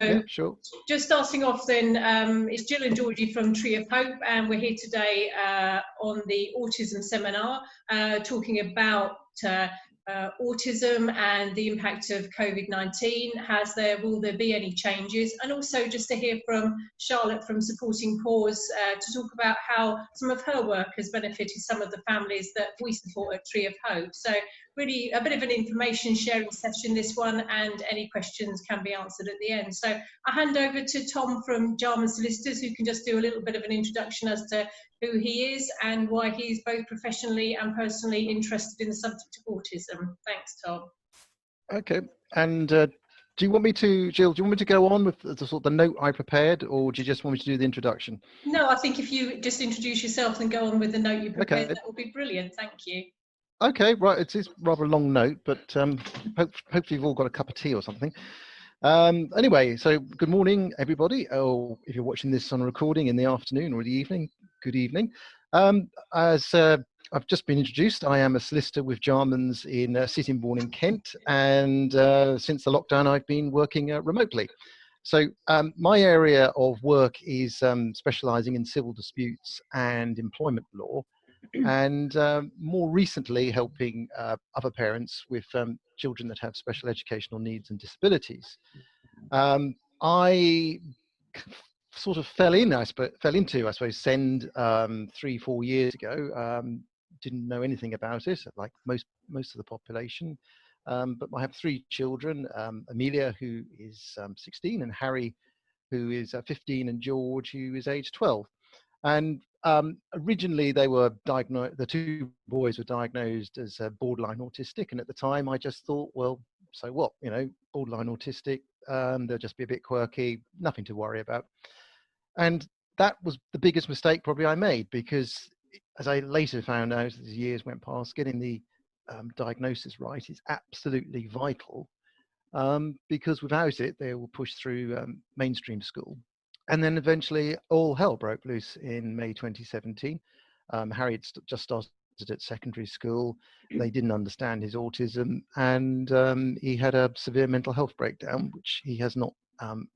Yeah, sure. Just starting off then, it's Gill and Georgie from Tree of Hope, and we're here today on the autism seminar, talking about autism and the impact of COVID-19. Will there be any changes? And also just to hear from Charlotte from Supporting Paws to talk about how some of her work has benefited some of the families that we support at Tree of Hope. So really a bit of an information sharing session, this one, and any questions can be answered at the end. So I hand over to Tom from Gill Solicitors, who can just do a little bit of an introduction as to who he is and why he's both professionally and personally interested in the subject of autism. Thanks, Tom. Okay, and do you want me to, Gill, do you want me to go on with the sort of the note I prepared, or do you just want me to do the introduction? No, I think if you just introduce yourself and go on with the note you prepared, okay. That would be brilliant. Thank you. Okay, right, it is rather a long note, but hopefully you've all got a cup of tea or something. Anyway, so good morning, everybody. Or if you're watching this on a recording in the afternoon or the evening, good evening. As I've just been introduced, I am a solicitor with Jarman's in Sittingbourne in Kent, and since the lockdown, I've been working remotely. So my area of work is specialising in civil disputes and employment law, and more recently helping other parents with children that have special educational needs and disabilities. I sort of fell into, I suppose, SEND 3-4 years ago. Didn't know anything about it, like most of the population. But I have 3 children: Amelia, who is 16, and Harry, who is 15, and George, who is age 12. And originally they were diagnosed, the 2 boys were diagnosed as borderline autistic. And at the time I just thought, well, so what, you know, borderline autistic, they'll just be a bit quirky, nothing to worry about. And that was the biggest mistake probably I made, because as I later found out as the years went past, getting the diagnosis right is absolutely vital, because without it, they will push through mainstream school. And then eventually all hell broke loose in May 2017. Harry had just started at secondary school. They didn't understand his autism, and he had a severe mental health breakdown, which he has not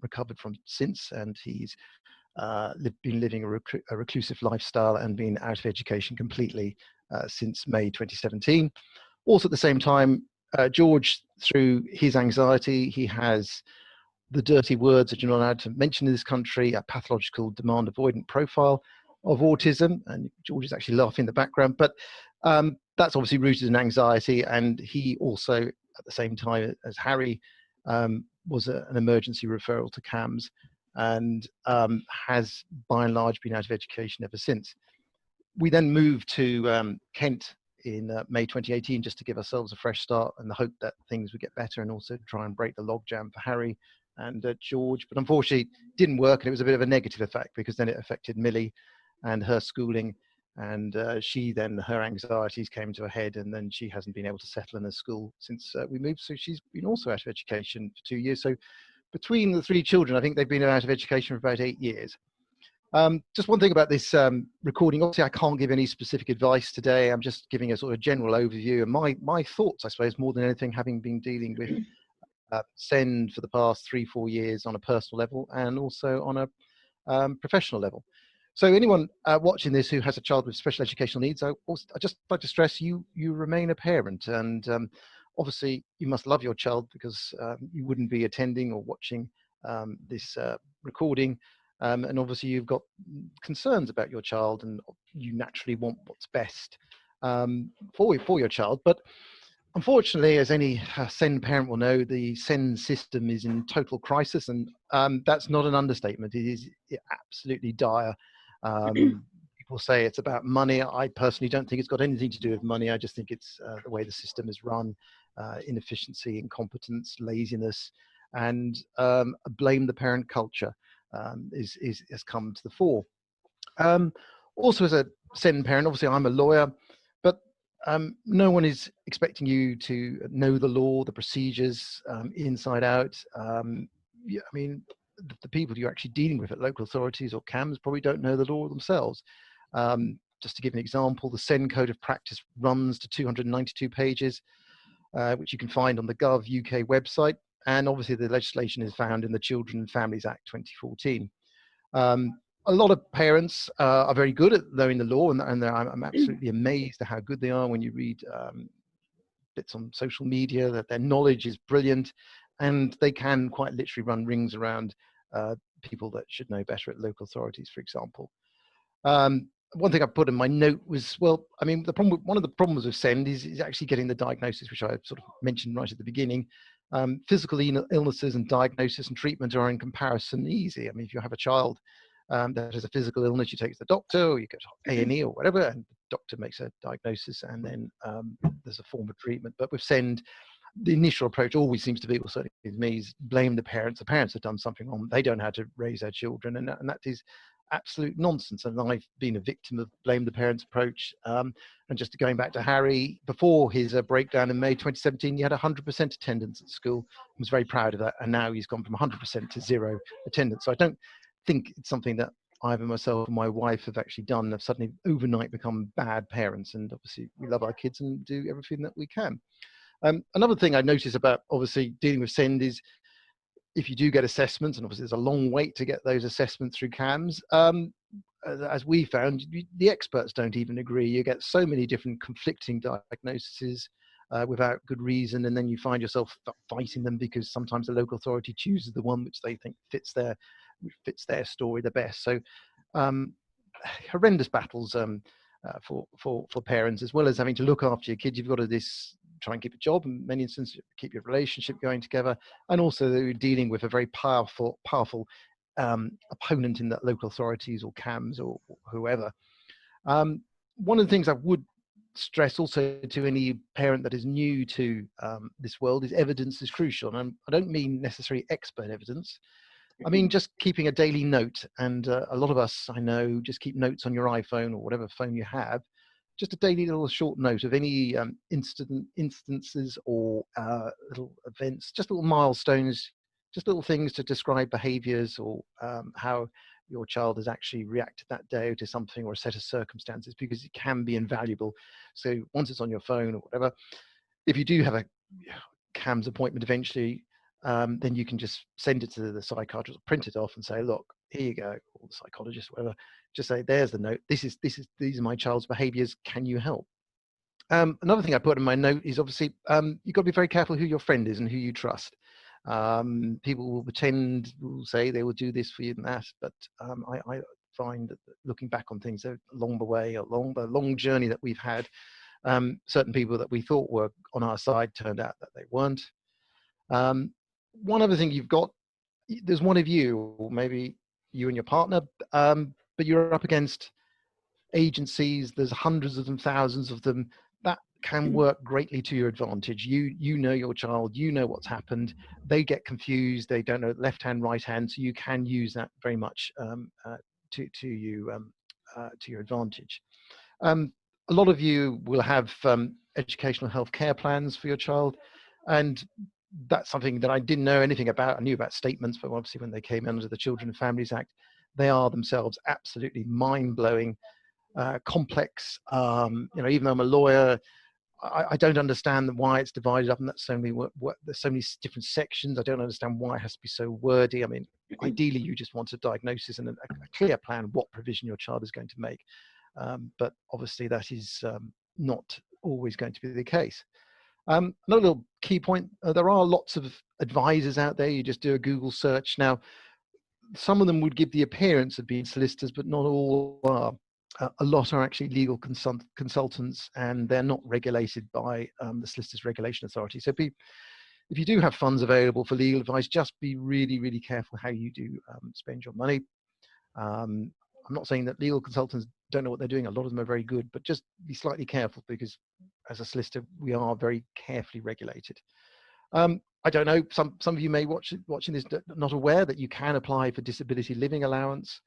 recovered from since. And he's been living a reclusive lifestyle and been out of education completely since May 2017. Also at the same time, George, through his anxiety, he has the dirty words that you're not allowed to mention in this country, a pathological demand avoidant profile of autism. And George is actually laughing in the background, but that's obviously rooted in anxiety. And he also, at the same time as Harry, was an emergency referral to CAMHS, and has by and large been out of education ever since. We then moved to Kent in May 2018, just to give ourselves a fresh start and the hope that things would get better, and also try and break the logjam for Harry and George. But unfortunately it didn't work, and it was a bit of a negative effect, because then it affected Millie and her schooling, and her anxieties came to a head, and then she hasn't been able to settle in a school since we moved. So she's been also out of education for 2 years. So between the 3 children, I think they've been out of education for about 8 years. Just one thing about this recording. Obviously, I can't give any specific advice today. I'm just giving a sort of general overview, and my thoughts, I suppose, more than anything, having been dealing with SEND for the past 3-4 years on a personal level, and also on a professional level. So anyone watching this who has a child with special educational needs, I just like to stress you remain a parent, and obviously you must love your child, because you wouldn't be attending or watching this recording. And obviously you've got concerns about your child, and you naturally want what's best for your child. But unfortunately, as any SEND parent will know, the SEND system is in total crisis, and that's not an understatement. It is absolutely dire. People say it's about money. I personally don't think it's got anything to do with money. I just think it's the way the system is run, inefficiency, incompetence, laziness, and blame the parent culture has come to the fore. Also, as a SEND parent, obviously I'm a lawyer, but no one is expecting you to know the law, the procedures inside out. Yeah, I mean, the people you're actually dealing with at local authorities or CAMHS probably don't know the law themselves. Just to give an example, the SEND Code of Practice runs to 292 pages, which you can find on the Gov UK website. and obviously the legislation is found in the Children and Families Act 2014. A lot of parents are very good at knowing the law, and I'm absolutely amazed at how good they are when you read bits on social media, that their knowledge is brilliant, and they can quite literally run rings around people that should know better at local authorities, for example. One thing I put in my note was, well, I mean, one of the problems with SEND is actually getting the diagnosis, which I sort of mentioned right at the beginning. Physical illnesses and diagnosis and treatment are in comparison easy. I mean, if you have a child that has a physical illness, you take it to the doctor, or you go to A&E or whatever, and the doctor makes a diagnosis, and then there's a form of treatment. But with SEND, the initial approach always seems to be, well, certainly with me, is blame the parents. The parents have done something wrong. They don't know how to raise their children, and that is absolute nonsense. And I've been a victim of blame the parents approach. And just going back to Harry, before his breakdown in May 2017, he had 100% attendance at school. I was very proud of that. And now he's gone from 100% to 0 attendance. So I don't think it's something that either myself or my wife have actually done. Have suddenly overnight become bad parents. And obviously we love our kids and do everything that we can. Another thing I notice about obviously dealing with SEND is, if you do get assessments, and obviously there's a long wait to get those assessments through CAMS, as we found, the experts don't even agree. You get so many different conflicting diagnoses without good reason, and then you find yourself fighting them because sometimes the local authority chooses the one which they think fits their story the best. So horrendous battles for parents, as well as having to look after your kids. You've got to try and keep a job, in many instances keep your relationship going together, and also they're dealing with a very powerful opponent in that local authorities or CAMS or whoever. One of the things I would stress also to any parent that is new to this world is evidence is crucial. And I don't mean necessarily expert evidence. I mean just keeping a daily note, and a lot of us, I know, just keep notes on your iPhone or whatever phone you have. Just a daily little short note of any instances or little events, just little milestones, just little things to describe behaviors or how your child has actually reacted that day to something or a set of circumstances, because it can be invaluable. So once it's on your phone or whatever, if you do have a CAMS appointment eventually, then you can just send it to the psychiatrist, print it off and say, look, here you go, or the psychologist, whatever. Just say, there's the note. These are my child's behaviors. Can you help? Another thing I put in my note is obviously you've got to be very careful who your friend is and who you trust. People will will say they will do this for you and that, but I find that looking back on things along the way, along the long journey that we've had, certain people that we thought were on our side turned out that they weren't. One other thing you've got, there's one of you, or maybe you and your partner, but you're up against agencies. There's hundreds of them, thousands of them. That can work greatly to your advantage. You know your child, you know what's happened. They get confused. They don't know left hand, right hand. So you can use that very much to your advantage. A lot of you will have educational health care plans for your child, and that's something that I didn't know anything about. I knew about statements, but obviously when they came under the Children and Families Act, they are themselves absolutely mind-blowing, complex. Even though I'm a lawyer, I don't understand why it's divided up in that so many there's so many different sections. I don't understand why it has to be so wordy. I mean, ideally, you just want a diagnosis and a clear plan what provision your child is going to make. But obviously, that is not always going to be the case. Another little key point, there are lots of advisors out there. You just do a Google search. Now, some of them would give the appearance of being solicitors, but not all are. A lot are actually legal consultants, and they're not regulated by the Solicitors Regulation Authority. So if you do have funds available for legal advice, just be really, really careful how you do spend your money. I'm not saying that legal consultants don't know what they're doing. A lot of them are very good, but just be slightly careful, because as a solicitor, we are very carefully regulated. I don't know, some of you may watching this not aware that you can apply for disability living allowance.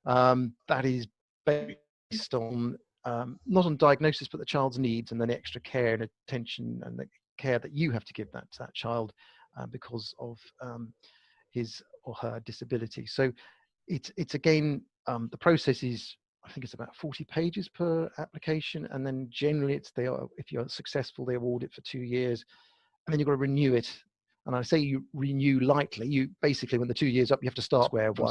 That is based on, not on diagnosis, but the child's needs and then extra care and attention and the care that you have to give to that child because of his or her disability. So it's again, the process is, I think it's about 40 pages per application, and then generally if you're successful, they award it for 2 years, and then you've got to renew it And I say you renew lightly. You basically, when the 2 years up, you have to start where one.